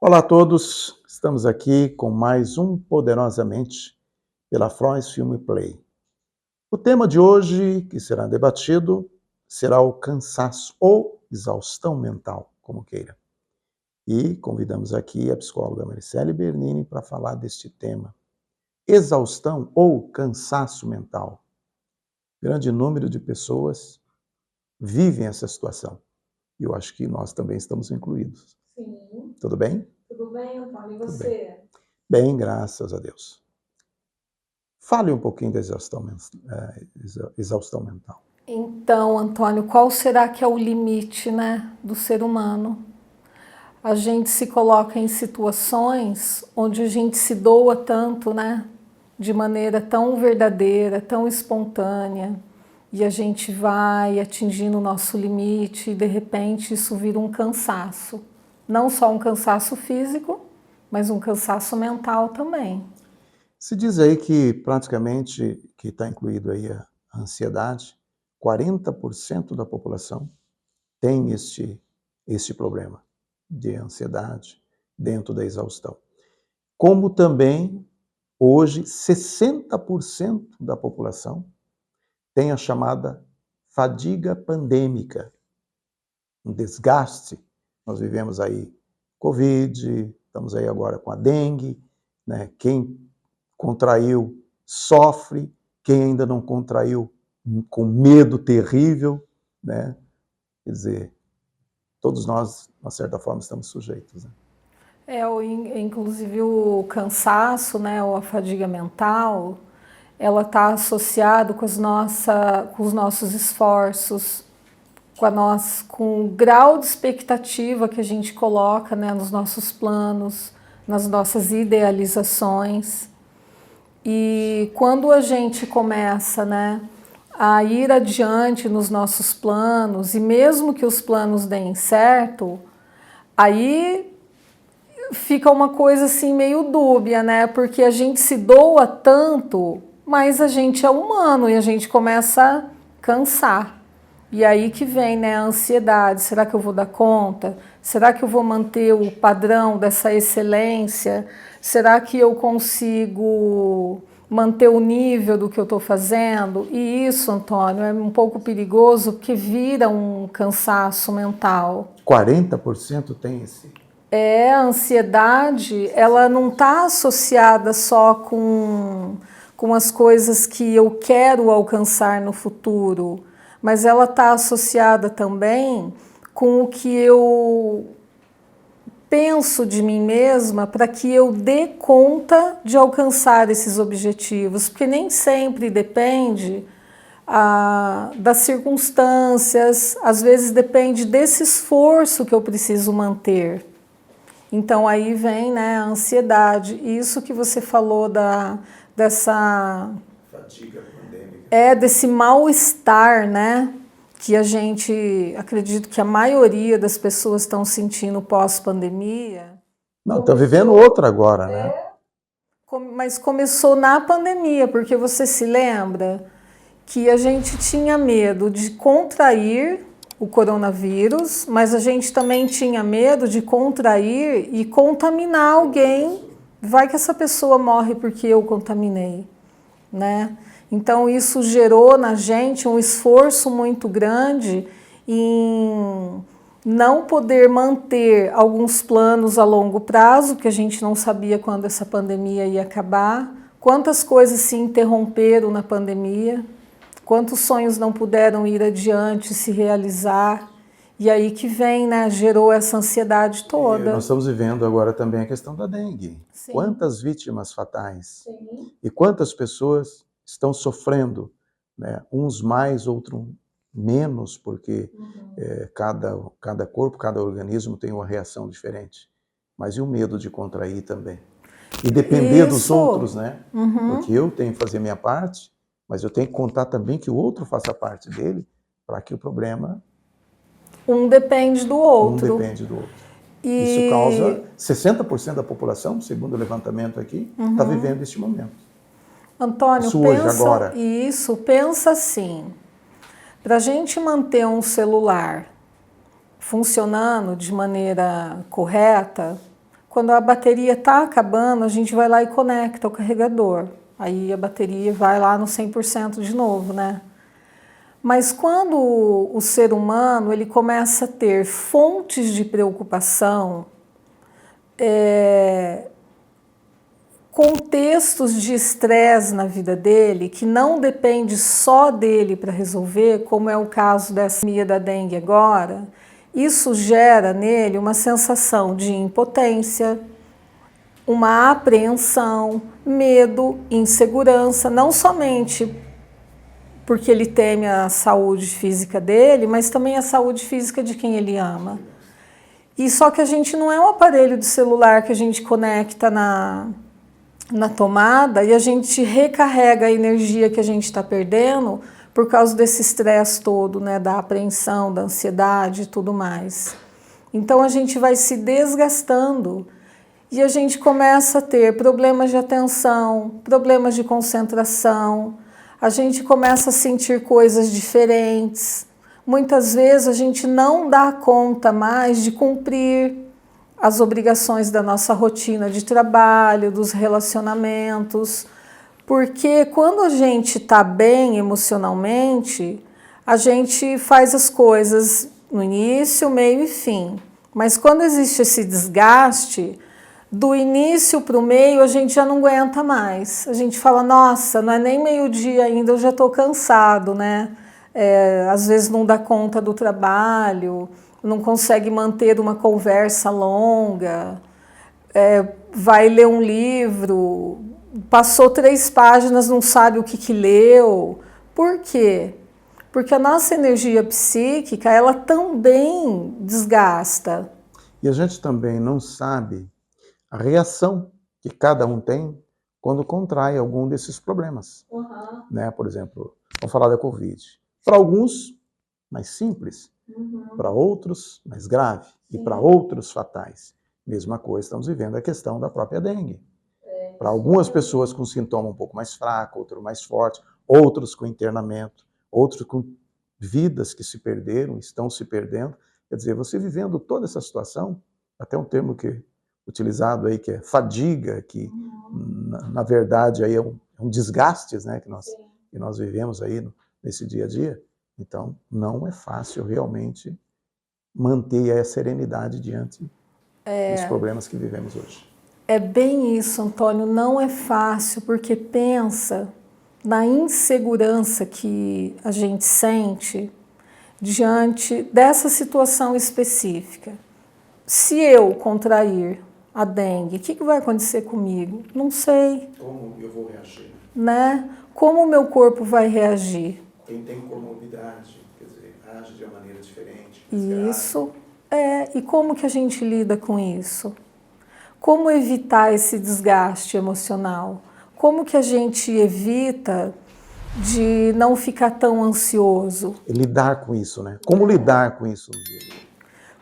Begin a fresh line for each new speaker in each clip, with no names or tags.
Olá a todos, estamos aqui com mais um Poderosamente pela Frois Film Play. O tema de hoje que será debatido será o cansaço ou exaustão mental, como queira. E convidamos aqui a psicóloga Maricele Bernini para falar deste tema. Exaustão ou cansaço mental. Grande número de pessoas vivem essa situação. E eu acho que nós também estamos incluídos.
Sim.
Tudo bem?
Tudo bem, Antônio? E
Tudo
você?
Bem, graças a Deus. Fale um pouquinho da exaustão mental.
Então, Antônio, qual será que é o limite, do ser humano? A gente se coloca em situações onde a gente se doa tanto, de maneira tão verdadeira, tão espontânea, e a gente vai atingindo o nosso limite e de repente isso vira um cansaço. Não só um cansaço físico, mas um cansaço mental também.
Se diz aí que praticamente, que está incluído aí a ansiedade, 40% da população tem este problema de ansiedade dentro da exaustão. Como também, hoje, 60% da população tem a chamada fadiga pandêmica, um desgaste. Nós vivemos aí Covid, estamos aí agora com a dengue, né? Quem contraiu sofre, quem ainda não contraiu com medo terrível, né? Quer dizer, todos nós, de uma certa forma, estamos sujeitos, né?
Inclusive o cansaço, ou a fadiga mental, ela está associado com os nossos esforços, com o grau de expectativa que a gente coloca, nos nossos planos, nas nossas idealizações. E quando a gente começa, a ir adiante nos nossos planos, e mesmo que os planos deem certo, aí fica uma coisa assim meio dúbia, porque a gente se doa tanto, mas a gente é humano e a gente começa a cansar. E aí que vem, a ansiedade. Será que eu vou dar conta? Será que eu vou manter o padrão dessa excelência? Será que eu consigo manter o nível do que eu estou fazendo? E isso, Antônio, é um pouco perigoso porque vira um cansaço mental.
40% tem esse.
A ansiedade, ela não está associada só com as coisas que eu quero alcançar no futuro, mas ela está associada também com o que eu penso de mim mesma para que eu dê conta de alcançar esses objetivos, porque nem sempre depende das circunstâncias, às vezes depende desse esforço que eu preciso manter. Então aí vem, a ansiedade. Isso que você falou dessa
fadiga pandêmica.
Desse mal-estar, que a gente, acredito que a maioria das pessoas estão sentindo pós-pandemia.
Não, está vivendo outra agora, né?
Mas começou na pandemia, porque você se lembra que a gente tinha medo de contrair o coronavírus, mas a gente também tinha medo de contrair e contaminar alguém. Vai que essa pessoa morre porque eu contaminei, Então isso gerou na gente um esforço muito grande em não poder manter alguns planos a longo prazo, porque a gente não sabia quando essa pandemia ia acabar, quantas coisas se interromperam na pandemia. Quantos sonhos não puderam ir adiante, se realizar? E aí que vem, gerou essa ansiedade toda.
Nós estamos vivendo agora também a questão da dengue.
Sim.
Quantas vítimas fatais?
Sim.
E quantas pessoas estão sofrendo, uns mais, outros menos, porque cada corpo, cada organismo tem uma reação diferente. Mas e o medo de contrair também? E depender dos outros, Porque eu tenho que fazer a minha parte, mas eu tenho que contar também que o outro faça parte dele para que o problema...
Um depende do outro.
Um depende do outro. Isso causa 60% da população, segundo o levantamento aqui, está vivendo este momento.
Antônio,
isso hoje, agora.
Pensa assim, para a gente manter um celular funcionando de maneira correta, Quando a bateria está acabando, a gente vai lá e conecta o carregador. Aí a bateria vai lá no 100% de novo, né? Mas quando o ser humano ele começa a ter fontes de preocupação, contextos de estresse na vida dele, que não depende só dele para resolver, como é o caso dessa pandemia da dengue agora, isso gera nele uma sensação de impotência, uma apreensão, medo, insegurança, não somente porque ele teme a saúde física dele, mas também a saúde física de quem ele ama. E só que a gente não é um aparelho de celular que a gente conecta na tomada e a gente recarrega a energia que a gente está perdendo por causa desse estresse todo, né, da apreensão, da ansiedade e tudo mais. Então a gente vai se desgastando e a gente começa a ter problemas de atenção, problemas de concentração, a gente começa a sentir coisas diferentes. Muitas vezes a gente não dá conta mais de cumprir as obrigações da nossa rotina de trabalho, dos relacionamentos, porque quando a gente está bem emocionalmente, a gente faz as coisas no início, meio e fim. Mas quando existe esse desgaste, do início para o meio a gente já não aguenta mais. A gente fala, nossa, não é nem meio-dia ainda, eu já estou cansado, né? Às vezes não dá conta do trabalho, não consegue manter uma conversa longa, vai ler um livro, passou 3 páginas, não sabe o que leu. Por quê? Porque a nossa energia psíquica, ela também desgasta.
E a gente também não sabe a reação que cada um tem quando contrai algum desses problemas. Né? Por exemplo, vamos falar da Covid. Para alguns, mais simples. Para outros, mais grave. Sim. E para outros, fatais. Mesma coisa, estamos vivendo a questão da própria dengue. Para algumas pessoas com sintoma um pouco mais fraco, outros mais forte, outros com internamento, outros com vidas que se perderam, estão se perdendo. Quer dizer, você vivendo toda essa situação, até um termo que utilizado aí, que é fadiga, que na verdade aí é um desgaste, né, que nós vivemos aí nesse dia a dia. Então, não é fácil realmente manter a serenidade diante dos problemas que vivemos hoje.
É bem isso, Antônio, não é fácil, porque pensa na insegurança que a gente sente diante dessa situação específica. Se eu contrair a dengue, o que vai acontecer comigo? Não sei.
Como eu vou reagir?
Né? Como o meu corpo vai reagir?
Quem tem comorbidade, quer dizer, age de uma maneira diferente.
Isso, e como que a gente lida com isso? Como evitar esse desgaste emocional? Como que a gente evita de não ficar tão ansioso?
E lidar com isso, né? Como lidar com isso?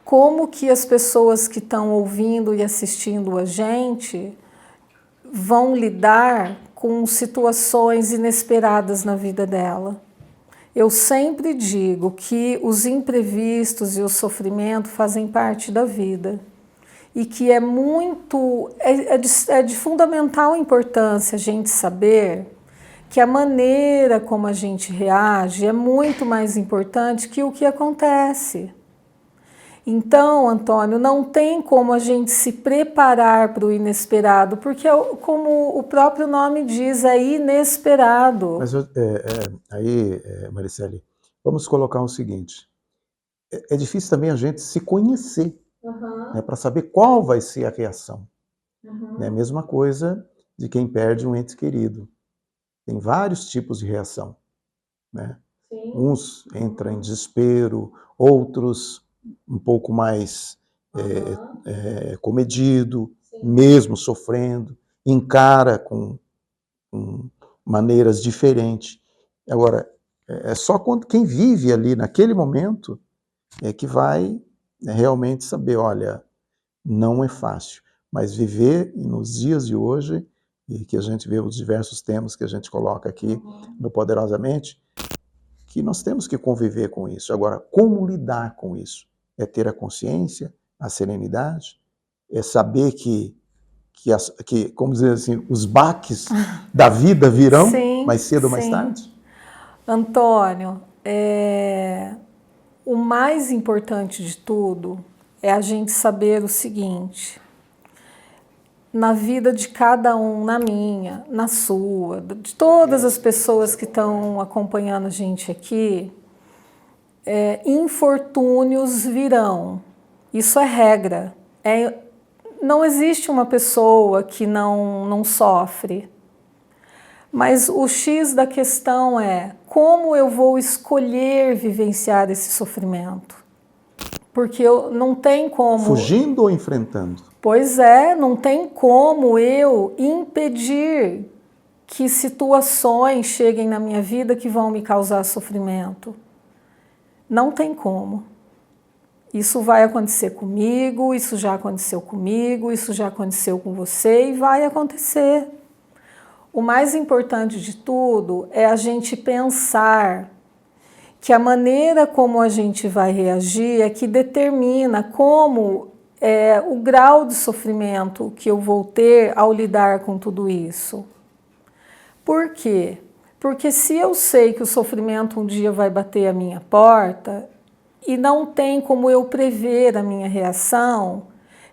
Como que as pessoas que estão ouvindo e assistindo a gente vão lidar com situações inesperadas na vida dela? Eu sempre digo que os imprevistos e o sofrimento fazem parte da vida e que é de fundamental importância a gente saber que a maneira como a gente reage é muito mais importante que o que acontece. Então, Antônio, não tem como a gente se preparar para o inesperado, porque, como o próprio nome diz, é inesperado.
Mas aí, Maricele, vamos colocar o seguinte, é difícil também a gente se conhecer, né, para saber qual vai ser a reação. É a mesma coisa de quem perde um ente querido. Tem vários tipos de reação. Né? Uns entram em desespero, outros um pouco mais comedido, mesmo sofrendo, encara com maneiras diferentes. Agora, é só quando quem vive ali naquele momento é que vai realmente saber, olha, não é fácil, mas viver nos dias de hoje, e que a gente vê os diversos temas que a gente coloca aqui no Poderosamente, que nós temos que conviver com isso. Agora, como lidar com isso? É ter a consciência, a serenidade, é saber que, como dizer assim, os baques da vida virão
Sim,
mais cedo ou mais
sim.
tarde?
Antônio, o mais importante de tudo é a gente saber o seguinte: na vida de cada um, na minha, na sua, de todas as pessoas que estão acompanhando a gente aqui, infortúnios virão. Isso é regra. Não existe uma pessoa que não sofre. Mas o X da questão é como eu vou escolher vivenciar esse sofrimento. Porque não tem como...
Fugindo ou enfrentando?
Pois é, não tem como eu impedir que situações cheguem na minha vida que vão me causar sofrimento. Não tem como. Isso vai acontecer comigo, isso já aconteceu comigo, isso já aconteceu com você e vai acontecer. O mais importante de tudo é a gente pensar que a maneira como a gente vai reagir é que determina como o grau de sofrimento que eu vou ter ao lidar com tudo isso. Por quê? Porque se eu sei que o sofrimento um dia vai bater a minha porta e não tem como eu prever a minha reação,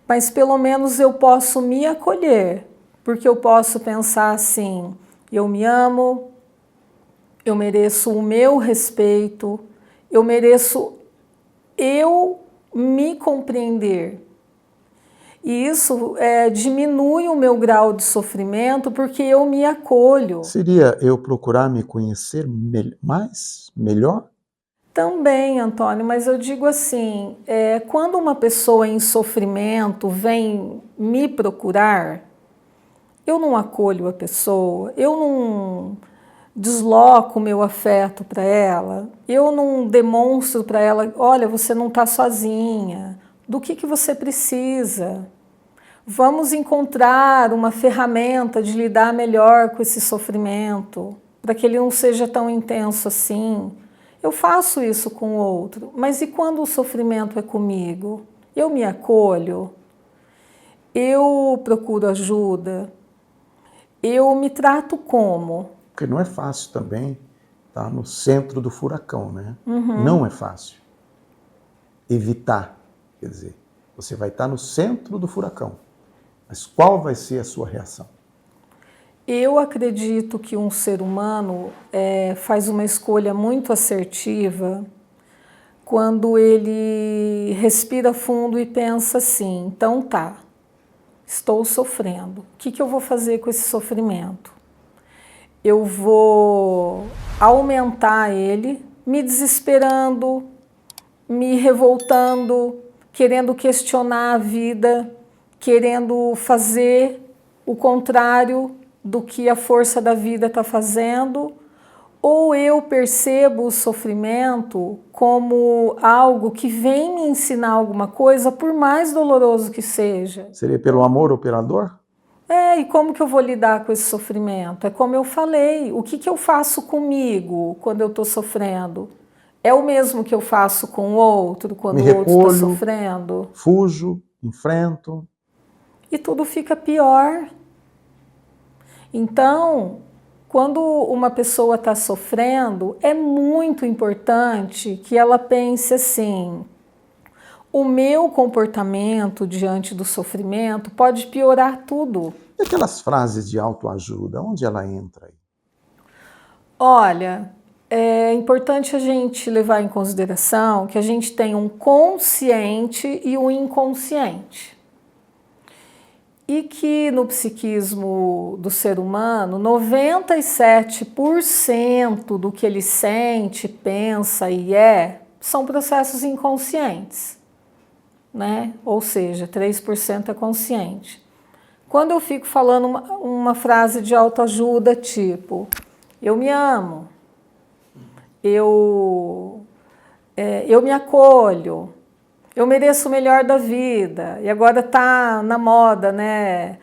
mas pelo menos eu posso me acolher, porque eu posso pensar assim: eu me amo, eu mereço o meu respeito, eu mereço eu me compreender. E isso diminui o meu grau de sofrimento porque eu me acolho.
Seria eu procurar me conhecer melhor?
Também, Antônio, mas eu digo assim, quando uma pessoa em sofrimento vem me procurar, eu não acolho a pessoa, eu não desloco o meu afeto para ela, eu não demonstro para ela: olha, você não está sozinha, do que você precisa? Vamos encontrar uma ferramenta de lidar melhor com esse sofrimento, para que ele não seja tão intenso assim. Eu faço isso com o outro, mas e quando o sofrimento é comigo? Eu me acolho? Eu procuro ajuda? Eu me trato como?
Porque não é fácil também estar no centro do furacão, né? Não é fácil. Evitar, quer dizer, você vai estar no centro do furacão. Mas qual vai ser a sua reação?
Eu acredito que um ser humano faz uma escolha muito assertiva quando ele respira fundo e pensa assim: então tá, estou sofrendo, o que eu vou fazer com esse sofrimento? Eu vou aumentar ele, me desesperando, me revoltando, querendo questionar a vida, querendo fazer o contrário do que a força da vida está fazendo, ou eu percebo o sofrimento como algo que vem me ensinar alguma coisa, por mais doloroso que seja.
Seria pelo amor ou pela dor?
E como que eu vou lidar com esse sofrimento? É como eu falei, o que eu faço comigo quando eu estou sofrendo? É o mesmo que eu faço com o outro quando o outro está sofrendo?
Fujo, enfrento.
E tudo fica pior. Então, quando uma pessoa está sofrendo, é muito importante que ela pense assim: o meu comportamento diante do sofrimento pode piorar tudo.
E aquelas frases de autoajuda, onde ela entra aí?
Olha, é importante a gente levar em consideração que a gente tem um consciente e um inconsciente. E que no psiquismo do ser humano, 97% do que ele sente, pensa e são processos inconscientes, né? Ou seja, 3% é consciente. Quando eu fico falando uma frase de autoajuda tipo: eu me amo, eu me acolho, eu mereço o melhor da vida, e agora tá na moda, né?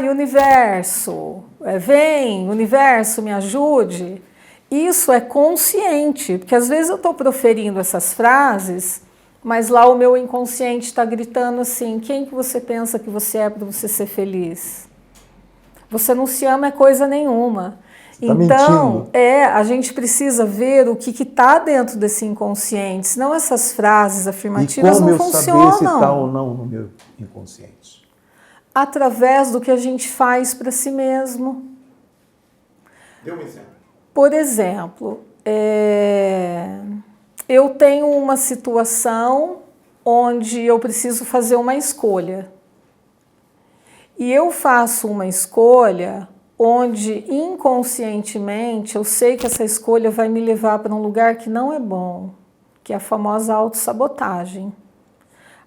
Universo, vem, universo, me ajude. Isso é consciente, porque às vezes eu estou proferindo essas frases Mas lá o meu inconsciente está gritando assim: quem que você pensa que você é para você ser feliz? Você não se ama é coisa nenhuma.
Você está
Então,
mentindo.
a gente precisa ver o que está dentro desse inconsciente, senão essas frases
E
afirmativas
como
não
eu saber se está ou
funcionam.
não no meu inconsciente?
Através do que a gente faz para si mesmo.
Dê um exemplo.
Por exemplo, eu tenho uma situação onde eu preciso fazer uma escolha. E eu faço uma escolha onde inconscientemente eu sei que essa escolha vai me levar para um lugar que não é bom, que é a famosa autossabotagem.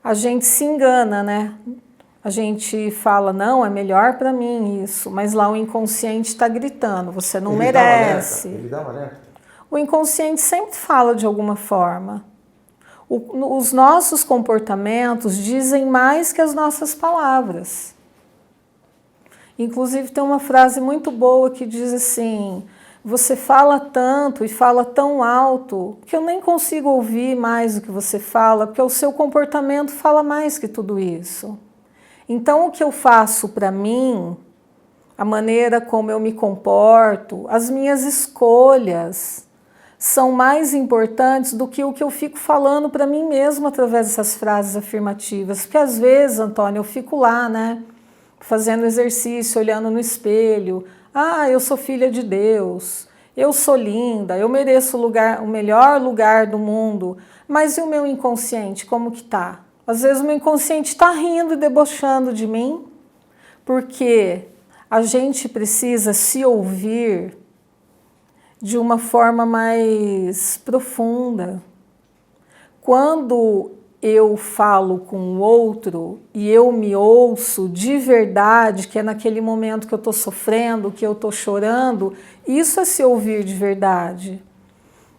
A gente se engana, né? A gente fala, não, é melhor para mim isso, mas lá o inconsciente está gritando, você não
Ele dá um alerta?
merece.
Ele dá um alerta?
O inconsciente sempre fala de alguma forma. Os nossos comportamentos dizem mais que as nossas palavras. Inclusive tem uma frase muito boa que diz assim: você fala tanto e fala tão alto que eu nem consigo ouvir mais o que você fala, porque o seu comportamento fala mais que tudo isso. Então o que eu faço para mim, a maneira como eu me comporto, as minhas escolhas são mais importantes do que o que eu fico falando para mim mesmo através dessas frases afirmativas. Porque às vezes, Antônio, eu fico lá, né? Fazendo exercício, olhando no espelho. Ah, eu sou filha de Deus. Eu sou linda, eu mereço o melhor lugar do mundo. Mas e o meu inconsciente, como que tá? Às vezes o meu inconsciente está rindo e debochando de mim, porque a gente precisa se ouvir de uma forma mais profunda. Quando eu falo com o outro e eu me ouço de verdade, que é naquele momento que eu estou sofrendo, que eu estou chorando, isso é se ouvir de verdade.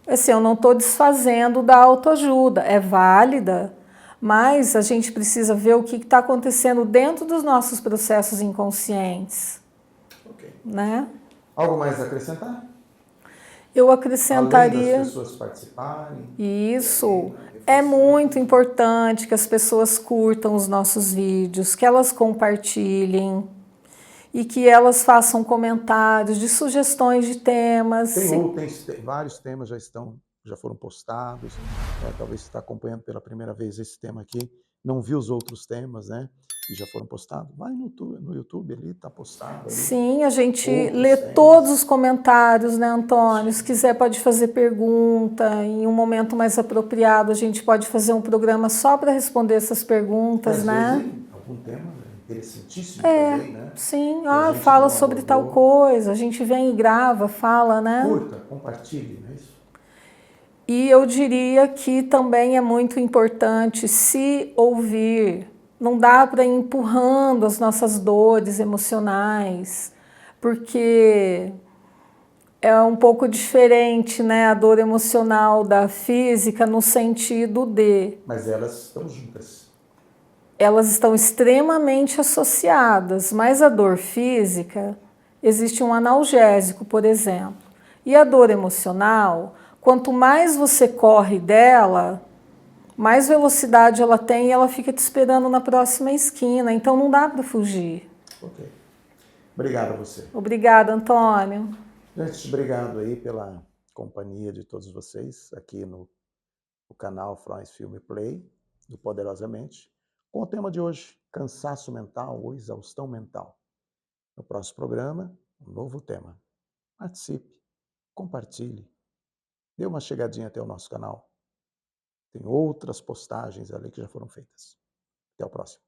Assim, eu não estou desfazendo da autoajuda, é válida, mas a gente precisa ver o que está acontecendo dentro dos nossos processos inconscientes.
Ok.
Né?
Algo mais a acrescentar?
Eu
Além das
acrescentaria
pessoas participarem?
isso. É muito importante que as pessoas curtam os nossos vídeos, que elas compartilhem e que elas façam comentários de sugestões de temas.
Tem vários temas já foram postados. Talvez você está acompanhando pela primeira vez esse tema aqui, não viu os outros temas, né? Que já foram postados. Vai no YouTube ali, está postado ali.
Sim, a gente
Outros
lê
temas.
todos os comentários, né, Antônio? Se quiser pode fazer pergunta, em um momento mais apropriado a gente pode fazer um programa só para responder essas perguntas,
Às
né?
vezes, algum tema interessantíssimo também, né?
Sim,
Que a gente
fala
não
sobre tal
abordou.
coisa, a gente vem e grava, fala, né?
Curta, compartilhe, não é isso?
E eu diria que também é muito importante se ouvir. Não dá para ir empurrando as nossas dores emocionais, porque é um pouco diferente, né, a dor emocional da física no sentido de
Mas elas estão juntas.
elas estão extremamente associadas, mas a dor física, existe um analgésico, por exemplo. E a dor emocional, quanto mais você corre dela, mais velocidade ela tem e ela fica te esperando na próxima esquina. Então não dá para fugir.
Ok. Obrigado a você.
Obrigada, Antônio.
Gente, obrigado aí pela companhia de todos vocês aqui no canal Frois Filme Play, do Poderosamente, com o tema de hoje, cansaço mental ou exaustão mental. No próximo programa, um novo tema. Participe, compartilhe, dê uma chegadinha até o nosso canal. Tem outras postagens ali que já foram feitas. Até o próximo.